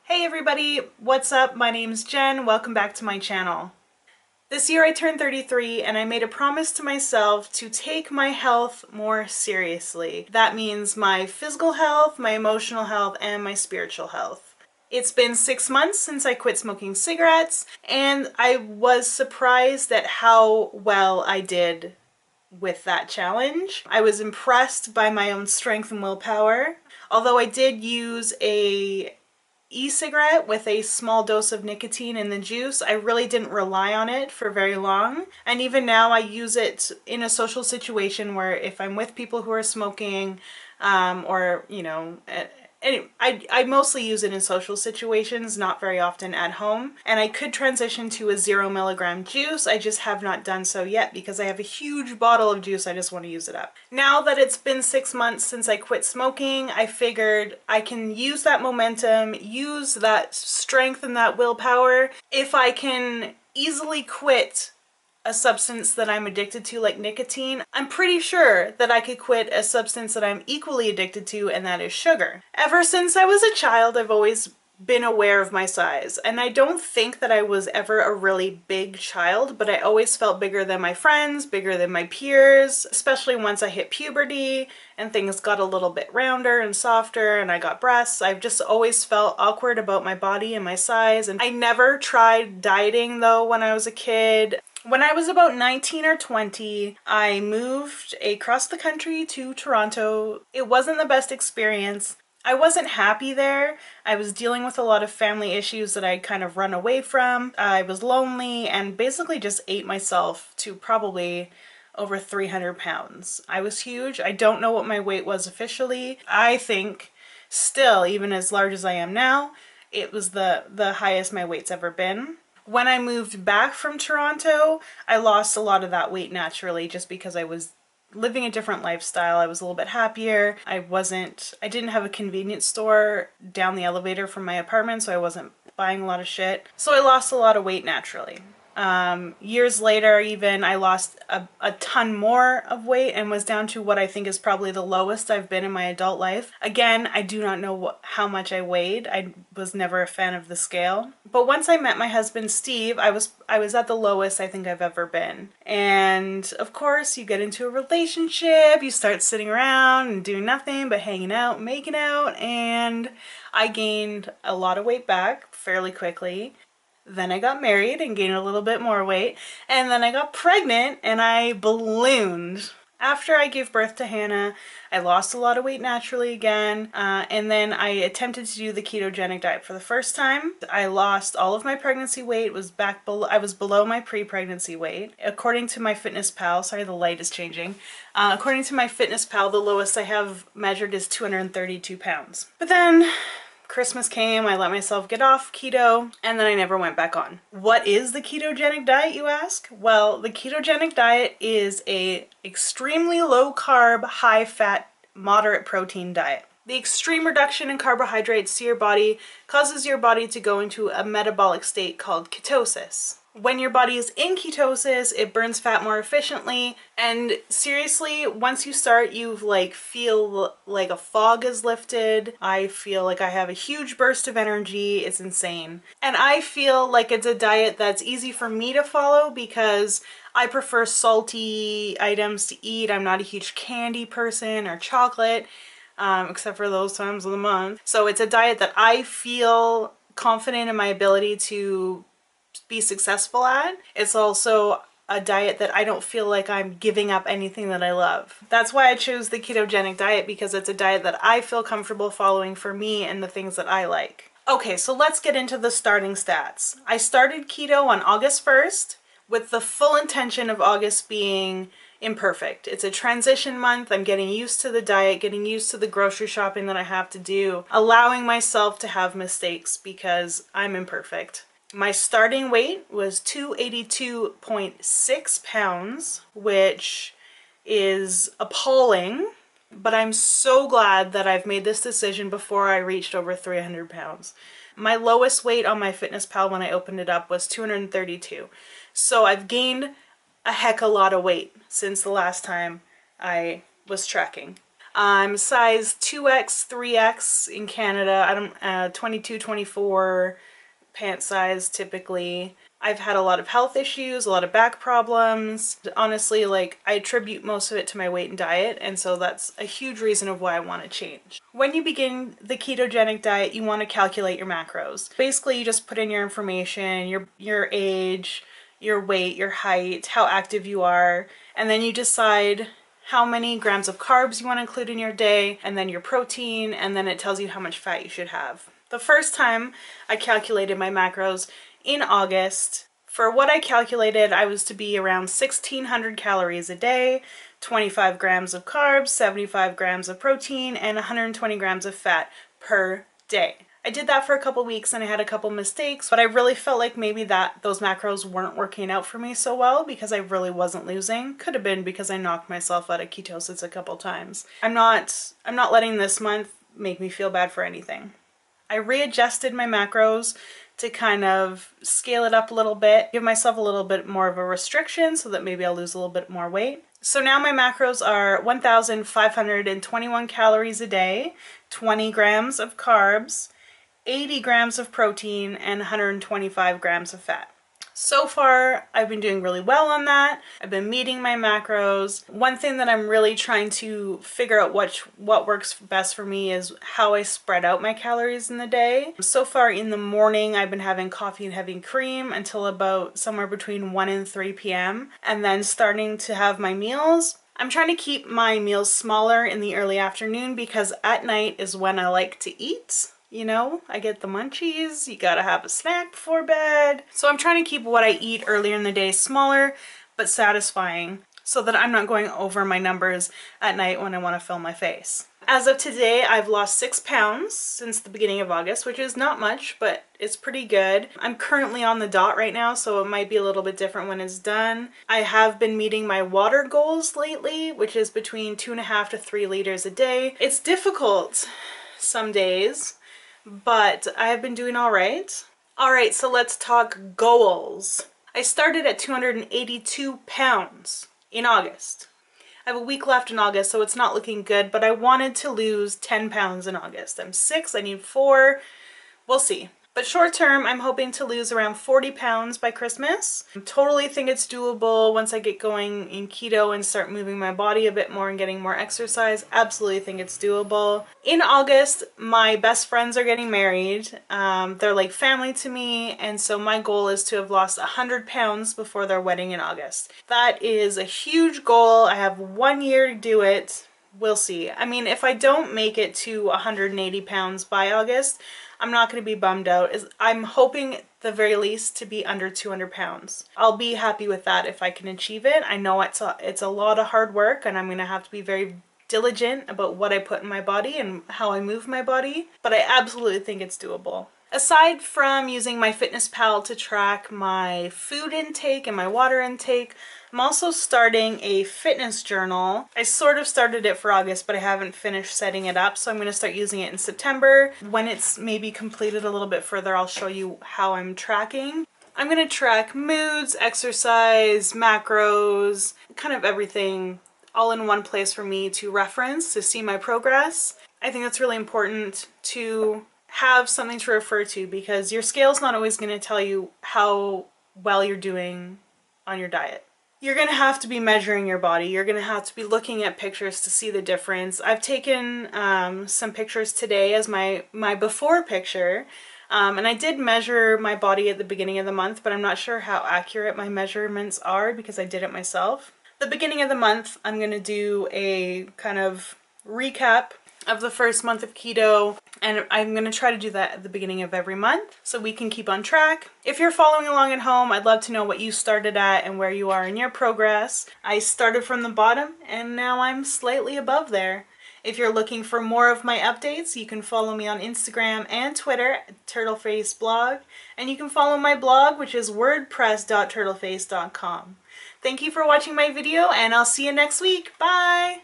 Hey everybody, what's up? My name's Jen. Welcome back to my channel. This year I turned 33 and I made a promise to myself to take my health more seriously. That means my physical health, my emotional health, and my spiritual health. It's been 6 months since I quit smoking cigarettes, and I was surprised at how well I did with that challenge. I was impressed by my own strength and willpower. Although I did use a e-cigarette with a small dose of nicotine in the juice, I really didn't rely on it for very long. And even now I use it in a social situation where if I'm with people who are smoking, or, I mostly use it in social situations, not very often at home. And I could transition to a 0 mg juice. I just have not done so yet because I have a huge bottle of juice. I just want to use it up. Now that it's been 6 months since I quit smoking, I figured I can use that momentum, use that strength and that willpower. If I can easily quit a substance that I'm addicted to, like nicotine, I'm pretty sure that I could quit a substance that I'm equally addicted to, and that is sugar. Ever since I was a child, I've always been aware of my size, and I don't think that I was ever a really big child, but I always felt bigger than my friends, bigger than my peers, especially once I hit puberty and things got a little bit rounder and softer and I got breasts. I've just always felt awkward about my body and my size, and I never tried dieting though when I was a kid. When I was about 19 or 20, I moved across the country to Toronto. It wasn't the best experience. I wasn't happy there. I was dealing with a lot of family issues that I'd kind of run away from. I was lonely and basically just ate myself to probably over 300 pounds. I was huge. I don't know what my weight was officially. I think still, even as large as I am now, it was the highest my weight's ever been. When I moved back from Toronto, I lost a lot of that weight naturally just because I was living a different lifestyle. I was a little bit happier. I didn't have a convenience store down the elevator from my apartment, so I wasn't buying a lot of shit. So I lost a lot of weight naturally. Years later even, I lost a ton more of weight and was down to what I think is probably the lowest I've been in my adult life. Again, I do not know how much I weighed. I was never a fan of the scale. But once I met my husband Steve, I was at the lowest I think I've ever been. And of course, you get into a relationship, you start sitting around and doing nothing but hanging out, making out, and I gained a lot of weight back fairly quickly. Then I got married and gained a little bit more weight, and then I got pregnant and I ballooned. After I gave birth to Hannah, I lost a lot of weight naturally again, and then I attempted to do the ketogenic diet for the first time. I lost all of my pregnancy weight. I was below my pre-pregnancy weight. According to MyFitnessPal, sorry the light is changing. According to MyFitnessPal, the lowest I have measured is 232 pounds. But then Christmas came, I let myself get off keto, and then I never went back on. What is the ketogenic diet, you ask? Well, the ketogenic diet is a extremely low carb, high fat, moderate protein diet. The extreme reduction in carbohydrates to your body causes your body to go into a metabolic state called ketosis. When your body is in ketosis, it burns fat more efficiently, and seriously, once you start, you feel like a fog is lifted. I feel like I have a huge burst of energy. It's insane. And I feel like it's a diet that's easy for me to follow because I prefer salty items to eat. I'm not a huge candy person or chocolate, except for those times of the month. So it's a diet that I feel confident in my ability to be successful at. It's also a diet that I don't feel like I'm giving up anything that I love. That's why I chose the ketogenic diet, because it's a diet that I feel comfortable following for me and the things that I like. Okay, so let's get into the starting stats. I started keto on August 1st with the full intention of August being imperfect. It's a transition month. I'm getting used to the diet, getting used to the grocery shopping that I have to do, allowing myself to have mistakes because I'm imperfect. My starting weight was 282.6 pounds, which is appalling, but I'm so glad that I've made this decision before I reached over 300 pounds. My lowest weight on MyFitnessPal when I opened it up was 232. So I've gained a heck of a lot of weight since the last time I was tracking. I'm size 2X, 3X in Canada. I don't 22, 24 pant size typically. I've had a lot of health issues, a lot of back problems. Honestly, like, I attribute most of it to my weight and diet, and so that's a huge reason of why I want to change. When you begin the ketogenic diet, you want to calculate your macros. Basically, you just put in your information, your age, your weight, your height, how active you are, and then you decide how many grams of carbs you want to include in your day, and then your protein, and then it tells you how much fat you should have. The first time I calculated my macros in August, for what I calculated, I was to be around 1,600 calories a day, 25 grams of carbs, 75 grams of protein, and 120 grams of fat per day. I did that for a couple weeks and I had a couple mistakes, but I really felt like maybe those macros weren't working out for me so well because I really wasn't losing. Could have been because I knocked myself out of ketosis a couple times. I'm not letting this month make me feel bad for anything. I readjusted my macros to kind of scale it up a little bit, give myself a little bit more of a restriction so that maybe I'll lose a little bit more weight. So now my macros are 1,521 calories a day, 20 grams of carbs, 80 grams of protein, and 125 grams of fat. So far, I've been doing really well on that. I've been meeting my macros. One thing that I'm really trying to figure out what works best for me is how I spread out my calories in the day. So far in the morning, I've been having coffee and heavy cream until about somewhere between 1 and 3 p.m. and then starting to have my meals. I'm trying to keep my meals smaller in the early afternoon because at night is when I like to eat. You know, I get the munchies, you gotta have a snack before bed. So I'm trying to keep what I eat earlier in the day smaller, but satisfying so that I'm not going over my numbers at night when I wanna film my face. As of today, I've lost 6 pounds since the beginning of August, which is not much, but it's pretty good. I'm currently on the dot right now, so it might be a little bit different when it's done. I have been meeting my water goals lately, which is between 2.5 to 3 liters a day. It's difficult some days, but I've been doing all right. All right, so let's talk goals. I started at 282 pounds in August. I have a week left in August, so it's not looking good, but I wanted to lose 10 pounds in August. I'm 6, I need 4, we'll see. But short term, I'm hoping to lose around 40 pounds by Christmas. I totally think it's doable once I get going in keto and start moving my body a bit more and getting more exercise. Absolutely think it's doable. In August, my best friends are getting married. They're like family to me, and so my goal is to have lost 100 pounds before their wedding in August. That is a huge goal. I have 1 year to do it. We'll see. I mean, if I don't make it to 180 pounds by August, I'm not going to be bummed out. I'm hoping at the very least to be under 200 pounds. I'll be happy with that if I can achieve it. I know it's a lot of hard work and I'm going to have to be very diligent about what I put in my body and how I move my body, but I absolutely think it's doable. Aside from using MyFitnessPal to track my food intake and my water intake, I'm also starting a fitness journal. I sort of started it for August, but I haven't finished setting it up, so I'm going to start using it in September. When it's maybe completed a little bit further, I'll show you how I'm tracking. I'm going to track moods, exercise, macros, kind of everything all in one place for me to reference, to see my progress. I think that's really important to have something to refer to because your scale's not always going to tell you how well you're doing on your diet. You're going to have to be measuring your body. You're going to have to be looking at pictures to see the difference. I've taken some pictures today as my before picture, and I did measure my body at the beginning of the month, but I'm not sure how accurate my measurements are because I did it myself. The beginning of the month, I'm going to do a kind of recap of the first month of keto, and I'm going to try to do that at the beginning of every month so we can keep on track. If you're following along at home, I'd love to know what you started at and where you are in your progress. I started from the bottom and now I'm slightly above there. If you're looking for more of my updates, you can follow me on Instagram and Twitter at Turtleface blog, and you can follow my blog, which is wordpress.turtleface.com. Thank you for watching my video, and I'll see you next week. Bye!